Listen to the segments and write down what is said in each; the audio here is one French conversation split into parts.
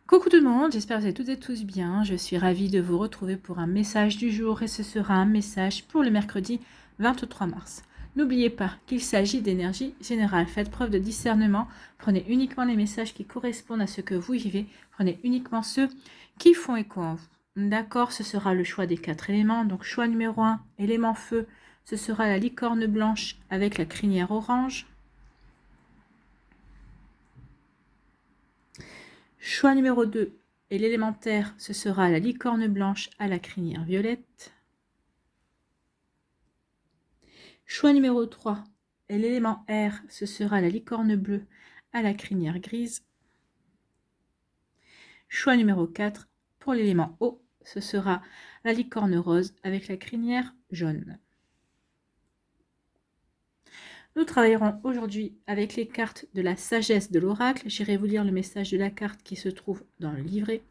Coucou tout le monde, j'espère que vous allez toutes et tous bien. Je suis ravie de vous retrouver pour un message du jour et ce sera un message pour le mercredi 23 mars. N'oubliez pas qu'il s'agit d'énergie générale. Faites preuve de discernement. Prenez uniquement les messages qui correspondent à ce que vous vivez. Prenez uniquement ceux qui font écho en vous. D'accord, ce sera le choix des 4 éléments. Donc choix numéro 1, élément feu, ce sera la licorne blanche avec la crinière orange. Choix numéro 2, et l'élémentaire, ce sera la licorne blanche à la crinière violette. Choix numéro 3, et l'élément R, ce sera la licorne bleue à la crinière grise. Choix numéro 4, pour l'élément O, ce sera la licorne rose avec la crinière jaune. Nous travaillerons aujourd'hui avec les cartes de la sagesse de l'oracle. J'irai vous lire le message de la carte qui se trouve dans le livret.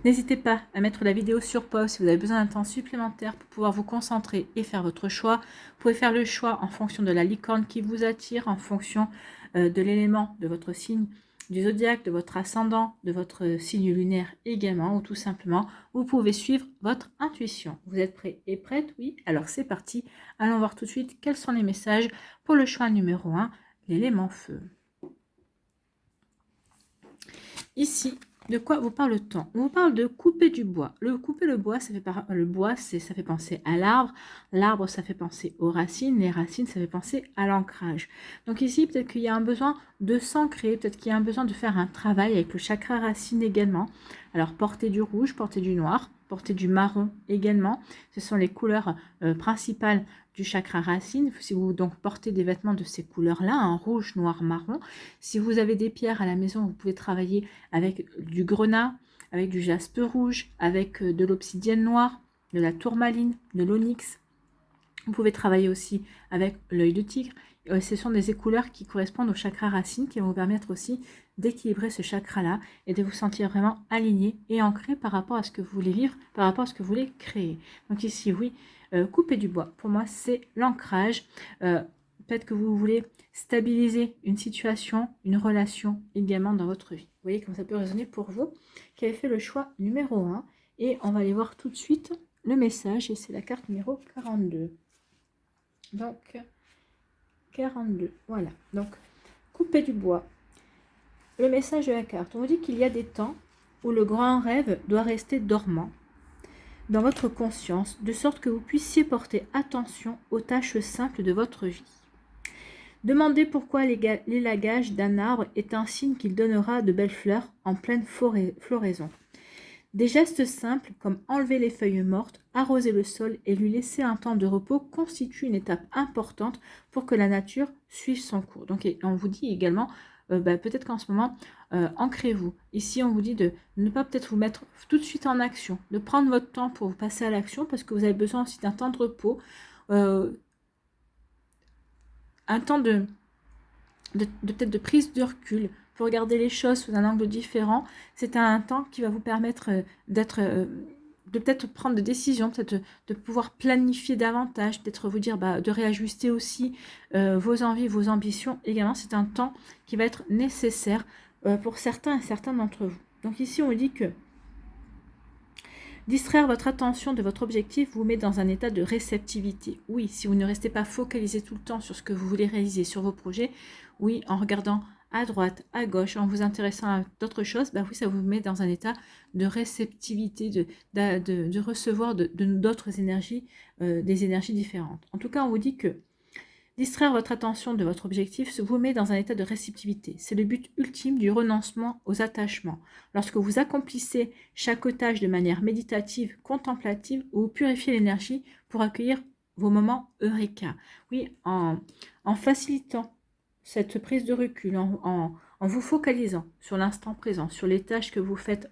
N'hésitez pas à mettre la vidéo sur pause si vous avez besoin d'un temps supplémentaire pour pouvoir vous concentrer et faire votre choix. Vous pouvez faire le choix en fonction de la licorne qui vous attire, en fonction de l'élément de votre signe du zodiaque, de votre ascendant, de votre signe lunaire également, ou tout simplement, vous pouvez suivre votre intuition. Vous êtes prêts et prêtes? Oui? Alors c'est parti. Allons voir tout de suite quels sont les messages pour le choix numéro 1, l'élément feu. Ici, de quoi vous parle-t-on? On vous parle de couper du bois. Couper le bois, ça fait penser à l'arbre. L'arbre, ça fait penser aux racines. Les racines, ça fait penser à l'ancrage. Donc ici, peut-être qu'il y a un besoin de s'ancrer. Peut-être qu'il y a un besoin de faire un travail avec le chakra racine également. Alors, porter du rouge, porter du noir, porter du marron également. Ce sont les couleurs principales du chakra racine. Si vous donc portez des vêtements de ces couleurs-là, un rouge, noir, marron. Si vous avez des pierres à la maison, vous pouvez travailler avec du grenat, avec du jaspe rouge, avec de l'obsidienne noire, de la tourmaline, de l'onyx. Vous pouvez travailler aussi avec l'œil de tigre. Ce sont des couleurs qui correspondent au chakra racine qui vont vous permettre aussi d'équilibrer ce chakra-là et de vous sentir vraiment aligné et ancré par rapport à ce que vous voulez vivre, par rapport à ce que vous voulez créer. Donc ici, oui, couper du bois, pour moi, c'est l'ancrage. Peut-être que vous voulez stabiliser une situation, une relation également dans votre vie. Vous voyez comment ça peut résonner pour vous qui avez fait le choix numéro 1. Et on va aller voir tout de suite le message et c'est la carte numéro 42. Donc, 42, voilà. Donc, couper du bois. Le message de la carte, on vous dit qu'il y a des temps où le grand rêve doit rester dormant dans votre conscience, de sorte que vous puissiez porter attention aux tâches simples de votre vie. Demandez pourquoi l'élagage d'un arbre est un signe qu'il donnera de belles fleurs en pleine floraison. Des gestes simples comme enlever les feuilles mortes, arroser le sol et lui laisser un temps de repos constituent une étape importante pour que la nature suive son cours. Donc on vous dit également, peut-être qu'en ce moment, ancrez-vous. Ici, on vous dit de ne pas peut-être vous mettre tout de suite en action, de prendre votre temps pour vous passer à l'action parce que vous avez besoin aussi d'un temps de repos, un temps peut-être de prise de recul, pour regarder les choses sous un angle différent. C'est un temps qui va vous permettre de peut-être prendre des décisions, peut-être de pouvoir planifier davantage, peut-être vous dire de réajuster aussi vos envies, vos ambitions. Également, c'est un temps qui va être nécessaire pour certains et certains d'entre vous. Donc ici, on dit que distraire votre attention de votre objectif vous met dans un état de réceptivité. Oui, si vous ne restez pas focalisé tout le temps sur ce que vous voulez réaliser, sur vos projets, oui, en regardant à droite, à gauche, en vous intéressant à d'autres choses, oui, ça vous met dans un état de réceptivité, de recevoir d'autres énergies, des énergies différentes. En tout cas, on vous dit que distraire votre attention de votre objectif vous met dans un état de réceptivité. C'est le but ultime du renoncement aux attachements. Lorsque vous accomplissez chaque tâche de manière méditative, contemplative, vous purifiez l'énergie pour accueillir vos moments eureka. Oui, en facilitant cette prise de recul, en vous focalisant sur l'instant présent, sur les tâches que vous faites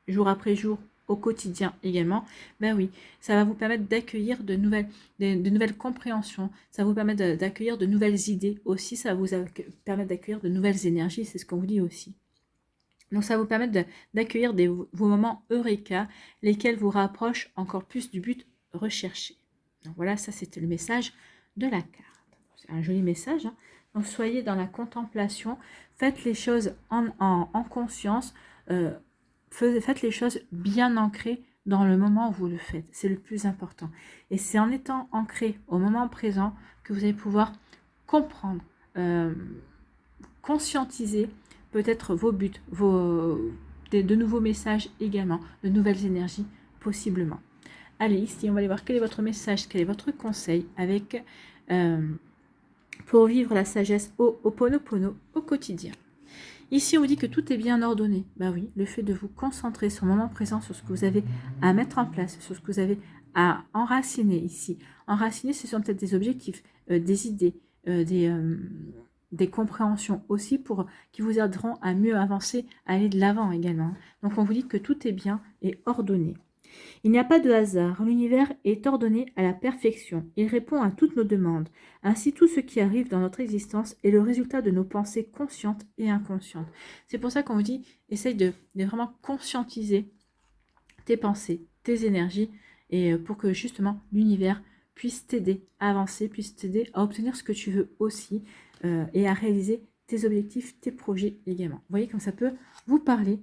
jour après jour, au quotidien également, oui, ça va vous permettre d'accueillir de nouvelles compréhensions, ça va vous permettre d'accueillir de nouvelles idées aussi, ça va vous permettre d'accueillir de nouvelles énergies, c'est ce qu'on vous dit aussi. Donc ça va vous permettre d'accueillir vos moments eureka, lesquels vous rapprochent encore plus du but recherché. Donc voilà, ça c'était le message de la carte. C'est un joli message, hein. Donc soyez dans la contemplation, faites les choses en conscience, faites les choses bien ancrées dans le moment où vous le faites. C'est le plus important. Et c'est en étant ancré au moment présent que vous allez pouvoir comprendre, conscientiser peut-être vos buts, de nouveaux messages également, de nouvelles énergies possiblement. Allez, ici, on va aller voir quel est votre message, quel est votre conseil avec pour vivre la sagesse au Ho'oponopono au quotidien. Ici, on vous dit que tout est bien ordonné. Ben oui, le fait de vous concentrer sur le moment présent, sur ce que vous avez à mettre en place, sur ce que vous avez à enraciner ici. Enraciner, ce sont peut-être des objectifs, des idées, des compréhensions aussi qui vous aideront à mieux avancer, à aller de l'avant également. Donc, on vous dit que tout est bien et ordonné. Il n'y a pas de hasard, l'univers est ordonné à la perfection, il répond à toutes nos demandes. Ainsi, tout ce qui arrive dans notre existence est le résultat de nos pensées conscientes et inconscientes. C'est pour ça qu'on vous dit, essaye de vraiment conscientiser tes pensées, tes énergies, et pour que justement l'univers puisse t'aider à avancer, puisse t'aider à obtenir ce que tu veux aussi, et à réaliser tes objectifs, tes projets également. Vous voyez comme ça peut vous parler,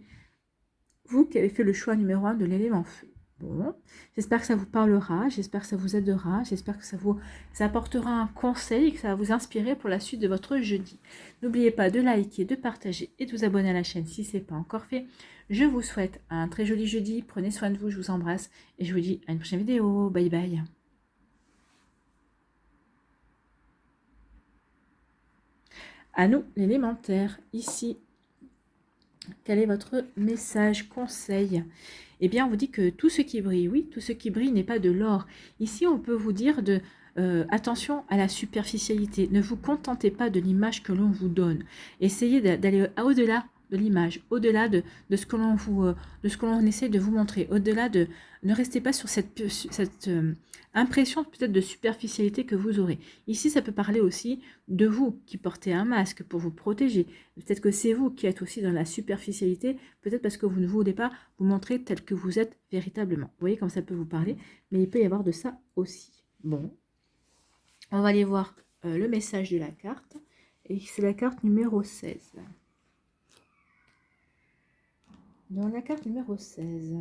vous qui avez fait le choix numéro 1 de l'élément feu. Bon, j'espère que ça vous parlera, j'espère que ça vous aidera, j'espère que ça apportera un conseil et que ça va vous inspirer pour la suite de votre jeudi. N'oubliez pas de liker, de partager et de vous abonner à la chaîne si ce n'est pas encore fait. Je vous souhaite un très joli jeudi, prenez soin de vous, je vous embrasse et je vous dis à une prochaine vidéo. Bye bye. À nous, l'élémentaire, ici. Quel est votre message, conseil? Eh bien, on vous dit que tout ce qui brille, oui, tout ce qui brille n'est pas de l'or. Ici, on peut vous dire attention à la superficialité. Ne vous contentez pas de l'image que l'on vous donne. Essayez d'aller au-delà de l'image, au-delà de ce que l'on essaie de vous montrer, au-delà de... Ne restez pas sur cette impression peut-être de superficialité que vous aurez. Ici, ça peut parler aussi de vous qui portez un masque pour vous protéger. Peut-être que c'est vous qui êtes aussi dans la superficialité, peut-être parce que vous ne voulez pas vous montrer tel que vous êtes véritablement. Vous voyez comme ça peut vous parler, mais il peut y avoir de ça aussi. Bon, on va aller voir le message de la carte, et c'est la carte numéro 16. Dans la carte numéro 16...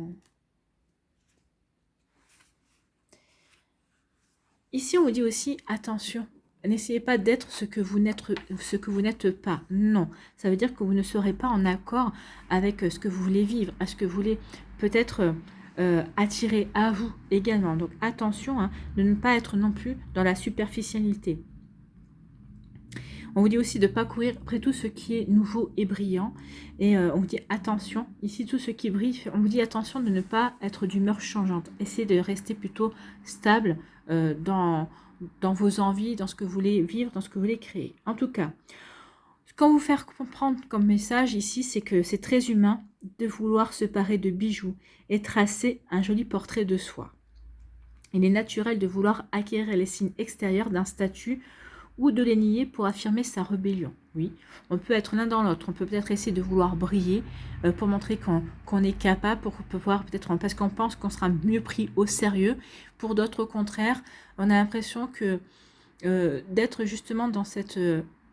Ici, on vous dit aussi, attention, n'essayez pas d'être ce que vous n'êtes pas. Non, ça veut dire que vous ne serez pas en accord avec ce que vous voulez vivre, à ce que vous voulez peut-être attirer à vous également. Donc attention de ne pas être non plus dans la superficialité. On vous dit aussi de ne pas courir après tout ce qui est nouveau et brillant. Et on vous dit attention, ici tout ce qui brille, on vous dit attention de ne pas être d'humeur changeante. Essayez de rester plutôt stable dans vos envies, dans ce que vous voulez vivre, dans ce que vous voulez créer. En tout cas, ce qu'on vous faire comprendre comme message ici, c'est que c'est très humain de vouloir se parer de bijoux et tracer un joli portrait de soi. Il est naturel de vouloir acquérir les signes extérieurs d'un statut ou de les nier pour affirmer sa rébellion. Oui, on peut être l'un dans l'autre. On peut peut-être essayer de vouloir briller pour montrer qu'on est capable, pour pouvoir peut-être, parce qu'on pense qu'on sera mieux pris au sérieux. Pour d'autres, au contraire, on a l'impression que d'être justement dans cette...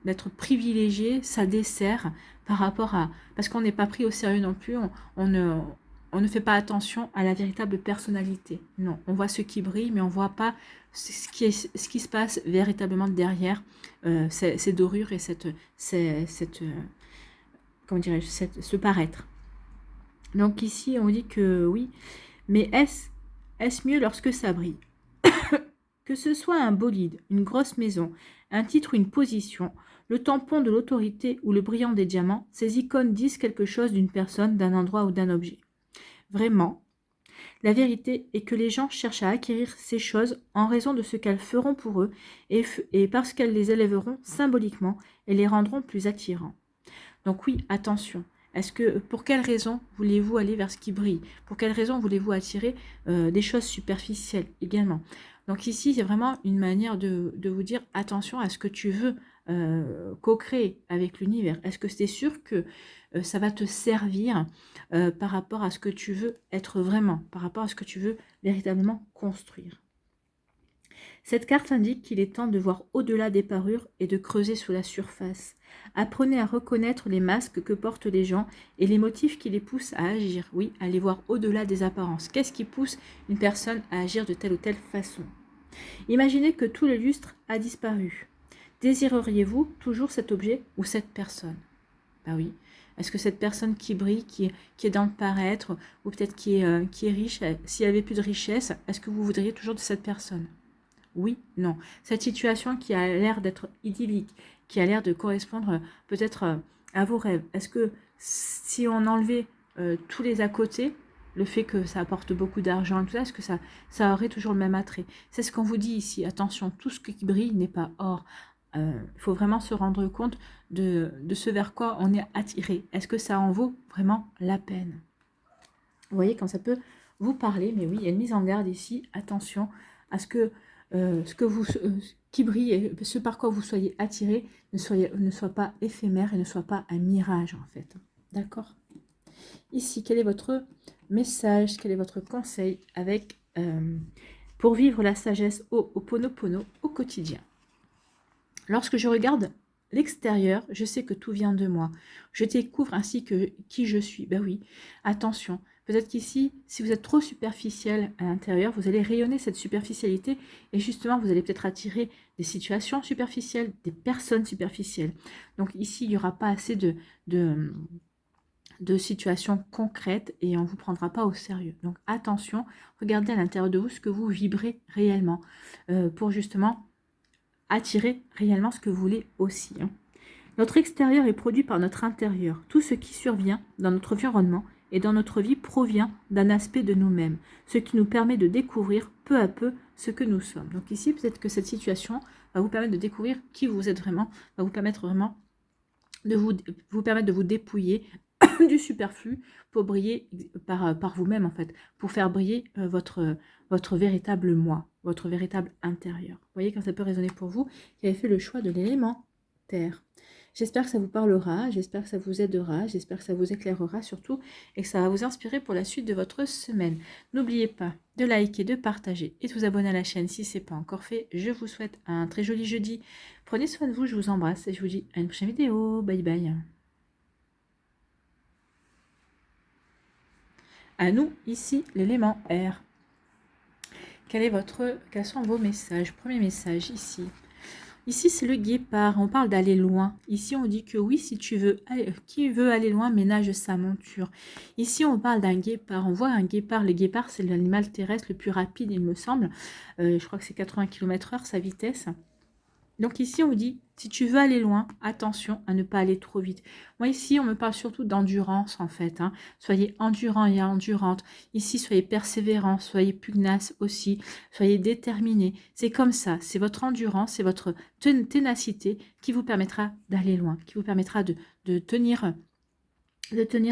d'être privilégié, ça dessert par rapport à... Parce qu'on n'est pas pris au sérieux non plus, on ne fait pas attention à la véritable personnalité. Non, on voit ce qui brille, mais on ne voit pas ce qui se passe véritablement derrière ces dorures et comment dirais-je, ce paraître. Donc ici, on dit que oui, mais est-ce mieux lorsque ça brille? Que ce soit un bolide, une grosse maison, un titre ou une position, le tampon de l'autorité ou le brillant des diamants, ces icônes disent quelque chose d'une personne, d'un endroit ou d'un objet. Vraiment, la vérité est que les gens cherchent à acquérir ces choses en raison de ce qu'elles feront pour eux et parce qu'elles les élèveront symboliquement et les rendront plus attirants. Donc oui, attention. Pour quelle raison voulez-vous aller vers ce qui brille? Pour quelle raison voulez-vous attirer des choses superficielles également? Donc ici, c'est vraiment une manière de vous dire attention à ce que tu veux co-créer avec l'univers. Est-ce que c'est sûr que ça va te servir par rapport à ce que tu veux être vraiment, par rapport à ce que tu veux véritablement construire? Cette carte indique qu'il est temps de voir au-delà des parures et de creuser sous la surface. Apprenez à reconnaître les masques que portent les gens et les motifs qui les poussent à agir. Oui, allez voir au-delà des apparences. Qu'est-ce qui pousse une personne à agir de telle ou telle façon? Imaginez que tout le lustre a disparu. Désireriez-vous toujours cet objet ou cette personne? Ben oui. Est-ce que cette personne qui brille, qui est dans le paraître, ou peut-être qui est riche, s'il n'y avait plus de richesse, est-ce que vous voudriez toujours de cette personne? Oui, non. Cette situation qui a l'air d'être idyllique, qui a l'air de correspondre peut-être à vos rêves, est-ce que si on enlevait tous les à côté, le fait que ça apporte beaucoup d'argent, tout ça, est-ce que ça aurait toujours le même attrait? C'est ce qu'on vous dit ici. Attention, tout ce qui brille n'est pas or. Il faut vraiment se rendre compte de ce vers quoi on est attiré. Est-ce que ça en vaut vraiment la peine? Vous voyez, quand ça peut vous parler, mais oui, il y a une mise en garde ici. Attention à ce que qui brille et ce par quoi vous soyez attiré ne soit pas éphémère et ne soit pas un mirage en fait. D'accord? Ici, quel est votre message, quel est votre conseil avec pour vivre la sagesse au Ho'oponopono au quotidien? Lorsque je regarde l'extérieur, je sais que tout vient de moi. Je découvre ainsi que qui je suis. Ben oui, attention. Peut-être qu'ici, si vous êtes trop superficiel à l'intérieur, vous allez rayonner cette superficialité et justement, vous allez peut-être attirer des situations superficielles, des personnes superficielles. Donc ici, il n'y aura pas assez de situations concrètes et on ne vous prendra pas au sérieux. Donc attention, regardez à l'intérieur de vous ce que vous vibrez réellement pour justement attirer réellement ce que vous voulez aussi. Notre extérieur est produit par notre intérieur. Tout ce qui survient dans notre environnement et dans notre vie provient d'un aspect de nous-mêmes, ce qui nous permet de découvrir peu à peu ce que nous sommes. Donc ici, peut-être que cette situation va vous permettre de découvrir qui vous êtes vraiment, va vous permettre vraiment de vous permettre de vous dépouiller du superflu pour briller par vous-même en fait, pour faire briller votre véritable moi, votre véritable intérieur. Vous voyez quand ça peut résonner pour vous qui avez fait le choix de l'élément terre. J'espère que ça vous parlera, j'espère que ça vous aidera, j'espère que ça vous éclairera surtout et que ça va vous inspirer pour la suite de votre semaine. N'oubliez pas de liker, de partager et de vous abonner à la chaîne si ce n'est pas encore fait. Je vous souhaite un très joli jeudi. Prenez soin de vous, je vous embrasse et je vous dis à une prochaine vidéo. Bye bye. À nous, ici, l'élément R. Quels sont vos messages? Premier message, ici. Ici, c'est le guépard. On parle d'aller loin. Ici, on dit que oui, si tu veux, qui veut aller loin, ménage sa monture. Ici, on parle d'un guépard. On voit un guépard. Le guépard, c'est l'animal terrestre le plus rapide, il me semble. Je crois que c'est 80 km/h, sa vitesse. Donc ici, on vous dit, si tu veux aller loin, attention à ne pas aller trop vite. Moi, ici, on me parle surtout d'endurance, en fait. Soyez endurant et endurante. Ici, soyez persévérant, soyez pugnace aussi, soyez déterminé. C'est comme ça, c'est votre endurance, c'est votre ténacité qui vous permettra d'aller loin, qui vous permettra de tenir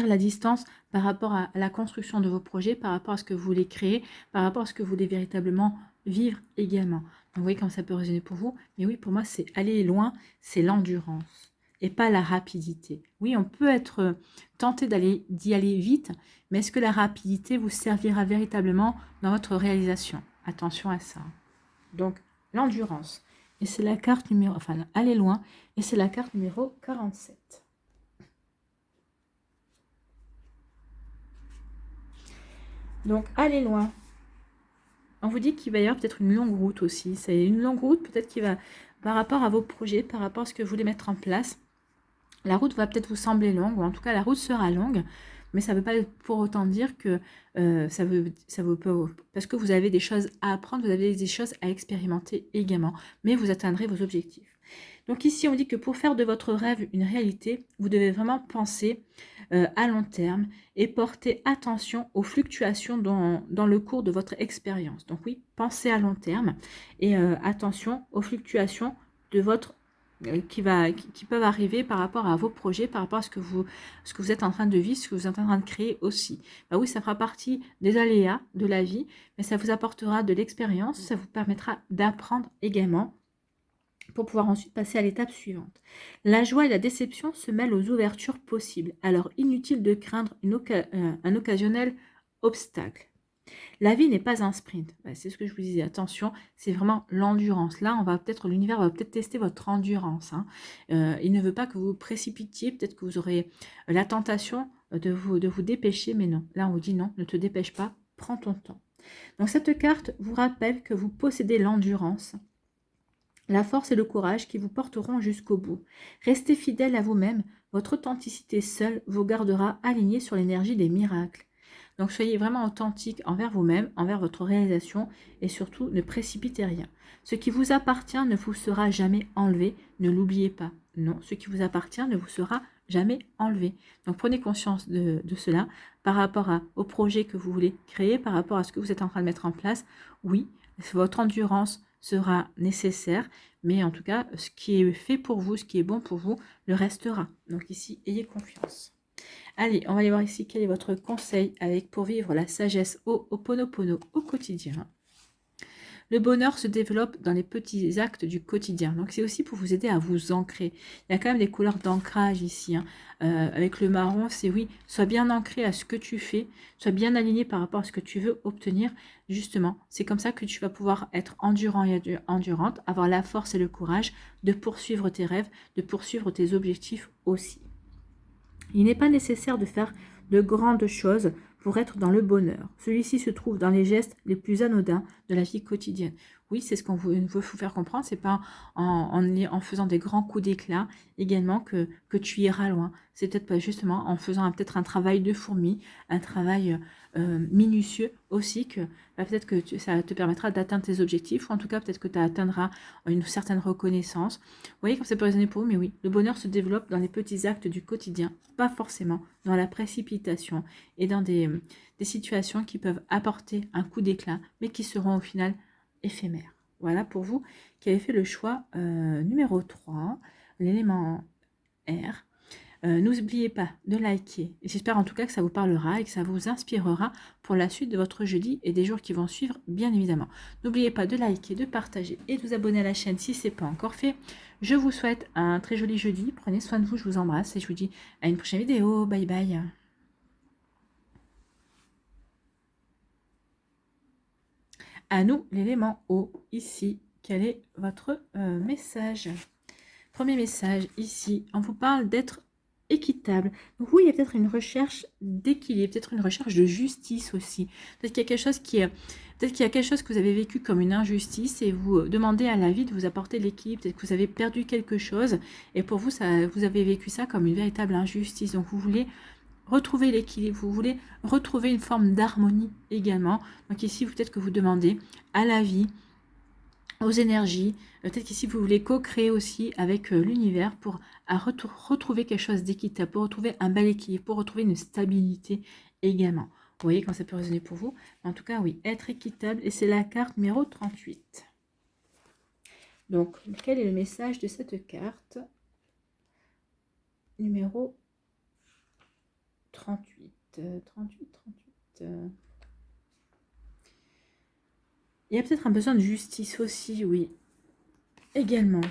la distance par rapport à la construction de vos projets, par rapport à ce que vous voulez créer, par rapport à ce que vous voulez véritablement vivre également. Donc, vous voyez comment ça peut résonner pour vous. Mais oui, pour moi, c'est aller loin, c'est l'endurance et pas la rapidité. Oui, on peut être tenté d'y aller vite, mais est-ce que la rapidité vous servira véritablement dans votre réalisation? Attention à ça. Donc, l'endurance. Et c'est la carte numéro... Enfin, aller loin. Et c'est la carte numéro 47. Donc, allez loin. On vous dit qu'il va y avoir peut-être une longue route aussi. C'est une longue route peut-être qui va, par rapport à vos projets, par rapport à ce que vous voulez mettre en place. La route va peut-être vous sembler longue, ou en tout cas la route sera longue, mais ça ne veut pas pour autant dire que parce que vous avez des choses à apprendre, vous avez des choses à expérimenter également, mais vous atteindrez vos objectifs. Donc ici, on dit que pour faire de votre rêve une réalité, vous devez vraiment penser à long terme et porter attention aux fluctuations dans le cours de votre expérience. Donc oui, pensez à long terme et attention aux fluctuations de votre qui peuvent arriver par rapport à vos projets, par rapport à ce que vous êtes en train de vivre, ce que vous êtes en train de créer aussi. Bah oui, ça fera partie des aléas de la vie, mais ça vous apportera de l'expérience, ça vous permettra d'apprendre également pour pouvoir ensuite passer à l'étape suivante. La joie et la déception se mêlent aux ouvertures possibles, alors inutile de craindre un occasionnel obstacle. La vie n'est pas un sprint. C'est ce que je vous disais. Attention, c'est vraiment l'endurance. Là, l'univers va peut-être tester votre endurance. Hein. Il ne veut pas que vous vous précipitiez. Peut-être que vous aurez la tentation de vous dépêcher, mais non. Là, on vous dit non, ne te dépêche pas, prends ton temps. Donc, cette carte vous rappelle que vous possédez l'endurance, la force et le courage qui vous porteront jusqu'au bout. Restez fidèle à vous-même. Votre authenticité seule vous gardera aligné sur l'énergie des miracles. Donc soyez vraiment authentique envers vous-même, envers votre réalisation et surtout ne précipitez rien. Ce qui vous appartient ne vous sera jamais enlevé, ne l'oubliez pas. Non, ce qui vous appartient ne vous sera jamais enlevé. Donc prenez conscience de cela par rapport au projet que vous voulez créer, par rapport à ce que vous êtes en train de mettre en place. Oui, votre endurance sera nécessaire, mais en tout cas, ce qui est fait pour vous, ce qui est bon pour vous, le restera. Donc ici, ayez confiance. Allez, on va aller voir ici quel est votre conseil pour vivre la sagesse au Ho'oponopono au quotidien. Le bonheur se développe dans les petits actes du quotidien. Donc, c'est aussi pour vous aider à vous ancrer. Il y a quand même des couleurs d'ancrage ici. Hein. Avec le marron, c'est oui, sois bien ancré à ce que tu fais, sois bien aligné par rapport à ce que tu veux obtenir. Justement, c'est comme ça que tu vas pouvoir être endurant et endurante, avoir la force et le courage de poursuivre tes rêves, de poursuivre tes objectifs aussi. Il n'est pas nécessaire de faire de grandes choses pour être dans le bonheur. Celui-ci se trouve dans les gestes les plus anodins de la vie quotidienne. Oui, c'est ce qu'on veut vous faire comprendre. C'est pas en faisant des grands coups d'éclat également que tu iras loin. C'est peut-être pas justement en faisant peut-être un travail de fourmi, un travail minutieux aussi que peut-être que ça te permettra d'atteindre tes objectifs ou en tout cas peut-être que tu atteindras une certaine reconnaissance. Vous voyez comme ça peut résonner pour vous, mais oui, le bonheur se développe dans les petits actes du quotidien, pas forcément dans la précipitation et dans des situations qui peuvent apporter un coup d'éclat, mais qui seront au final éphémères. Voilà pour vous qui avez fait le choix numéro 3, l'élément R. N'oubliez pas de liker. J'espère en tout cas que ça vous parlera et que ça vous inspirera pour la suite de votre jeudi et des jours qui vont suivre, bien évidemment. N'oubliez pas de liker, de partager et de vous abonner à la chaîne si ce n'est pas encore fait. Je vous souhaite un très joli jeudi. Prenez soin de vous, je vous embrasse et je vous dis à une prochaine vidéo. Bye bye. À nous, l'élément O, ici. Quel est votre message? Premier message, ici, on vous parle d'être équitable. Donc oui, il y a peut-être une recherche d'équilibre, peut-être une recherche de justice aussi. Peut-être qu'il y a quelque chose peut-être qu'il y a quelque chose que vous avez vécu comme une injustice et vous demandez à la vie de vous apporter l'équilibre. Peut-être que vous avez perdu quelque chose et pour vous, vous avez vécu ça comme une véritable injustice. Donc vous voulez retrouver l'équilibre, vous voulez retrouver une forme d'harmonie également. Donc ici, peut-être que vous demandez à la vie, aux énergies, peut-être qu'ici vous voulez co-créer aussi avec l'univers pour retrouver quelque chose d'équitable, pour retrouver un bel équilibre, pour retrouver une stabilité également. Vous voyez quand ça peut résonner pour vous. En tout cas, oui, être équitable, et c'est la carte numéro 38. Donc, quel est le message de cette carte numéro 38. 38. Il y a peut-être un besoin de justice aussi, oui. Également.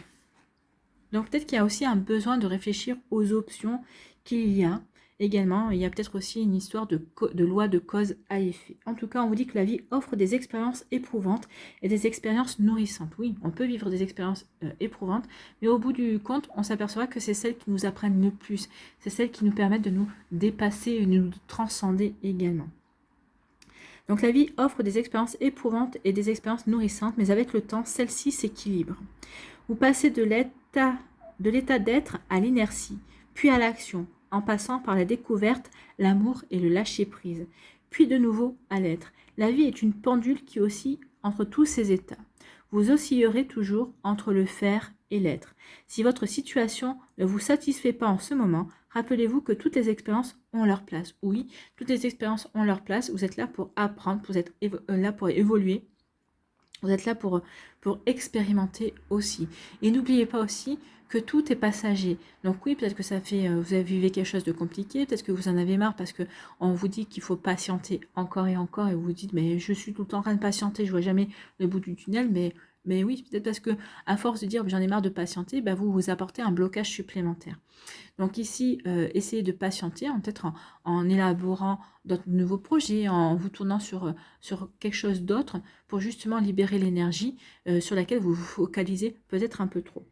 Donc peut-être qu'il y a aussi un besoin de réfléchir aux options qu'il y a. Également, il y a peut-être aussi une histoire de loi de cause à effet. En tout cas, on vous dit que la vie offre des expériences éprouvantes et des expériences nourrissantes. Oui, on peut vivre des expériences éprouvantes, mais au bout du compte, on s'aperçoit que c'est celles qui nous apprennent le plus. C'est celles qui nous permettent de nous dépasser et de nous transcender également. Donc la vie offre des expériences éprouvantes et des expériences nourrissantes, mais avec le temps, celles-ci s'équilibrent. Vous passez de l'état d'être à l'inertie, puis à l'action, en passant par la découverte, l'amour et le lâcher-prise, puis de nouveau à l'être. La vie est une pendule qui oscille entre tous ces états. Vous oscillerez toujours entre le faire et l'être. Si votre situation ne vous satisfait pas en ce moment, rappelez-vous que toutes les expériences ont leur place. Oui, toutes les expériences ont leur place. Vous êtes là pour apprendre, vous êtes là pour évoluer. Vous êtes là pour expérimenter aussi. Et n'oubliez pas aussi que tout est passager. Donc oui, peut-être que vous avez vécu quelque chose de compliqué, peut-être que vous en avez marre parce qu'on vous dit qu'il faut patienter encore et encore et vous vous dites mais je suis tout le temps en train de patienter, je vois jamais le bout du tunnel, mais Mais oui, peut-être parce que à force de dire j'en ai marre de patienter, bah, vous vous apportez un blocage supplémentaire. Donc ici, essayez de patienter, peut-être en élaborant d'autres nouveaux projets, en vous tournant sur quelque chose d'autre pour justement libérer l'énergie sur laquelle vous vous focalisez peut-être un peu trop.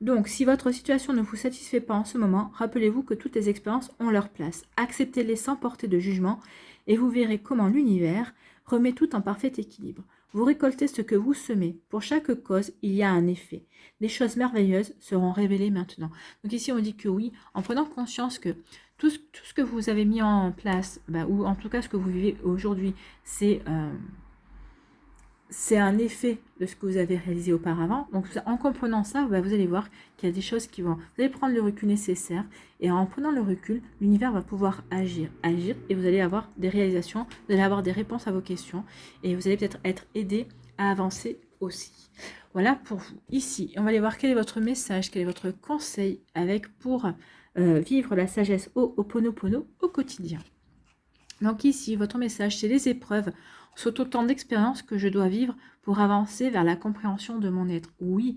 Donc, si votre situation ne vous satisfait pas en ce moment, rappelez-vous que toutes les expériences ont leur place. Acceptez-les sans porter de jugement et vous verrez comment l'univers remet tout en parfait équilibre. Vous récoltez ce que vous semez. Pour chaque cause, il y a un effet. Des choses merveilleuses seront révélées maintenant. Donc ici, on dit que oui, en prenant conscience que tout ce que vous avez mis en place, ou en tout cas ce que vous vivez aujourd'hui, c'est un effet de ce que vous avez réalisé auparavant. Donc, en comprenant ça, vous allez voir qu'il y a des choses qui vont... Vous allez prendre le recul nécessaire. Et en prenant le recul, l'univers va pouvoir agir. Et vous allez avoir des réalisations. Vous allez avoir des réponses à vos questions. Et vous allez peut-être être aidé à avancer aussi. Voilà pour vous. Ici, on va aller voir quel est votre message, quel est votre conseil pour vivre la sagesse Ho'oponopono au quotidien. Donc ici, votre message, c'est les épreuves sont autant d'expériences que je dois vivre pour avancer vers la compréhension de mon être. Oui,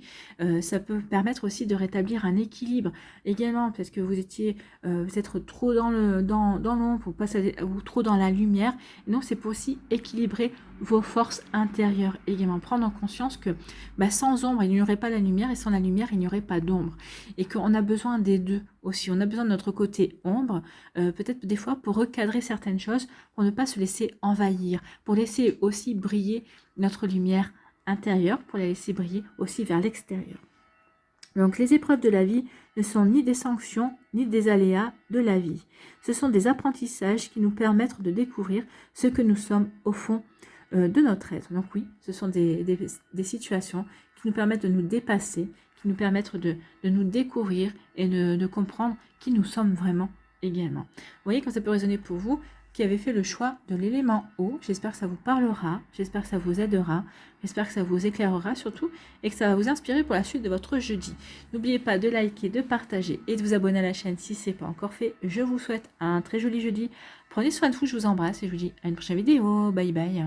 ça peut permettre aussi de rétablir un équilibre également, parce que vous étiez peut-être trop dans l'ombre ou trop dans la lumière. Et donc, c'est pour aussi équilibrer vos forces intérieures également. Prendre en conscience que sans ombre, il n'y aurait pas la lumière, et sans la lumière, il n'y aurait pas d'ombre. Et qu'on a besoin des deux aussi. On a besoin de notre côté ombre, peut-être des fois pour recadrer certaines choses, pour ne pas se laisser envahir, pour laisser aussi briller notre lumière intérieure, pour la laisser briller aussi vers l'extérieur. Donc les épreuves de la vie ne sont ni des sanctions, ni des aléas de la vie. Ce sont des apprentissages qui nous permettent de découvrir ce que nous sommes au fond de notre être. Donc oui, ce sont des situations qui nous permettent de nous dépasser, qui nous permettent de nous découvrir et de comprendre qui nous sommes vraiment également. Vous voyez quand ça peut résonner pour vous, qui avez fait le choix de l'élément eau. J'espère que ça vous parlera, j'espère que ça vous aidera, j'espère que ça vous éclairera surtout et que ça va vous inspirer pour la suite de votre jeudi. N'oubliez pas de liker, de partager et de vous abonner à la chaîne si ce n'est pas encore fait. Je vous souhaite un très joli jeudi. Prenez soin de vous, je vous embrasse et je vous dis à une prochaine vidéo. Bye bye.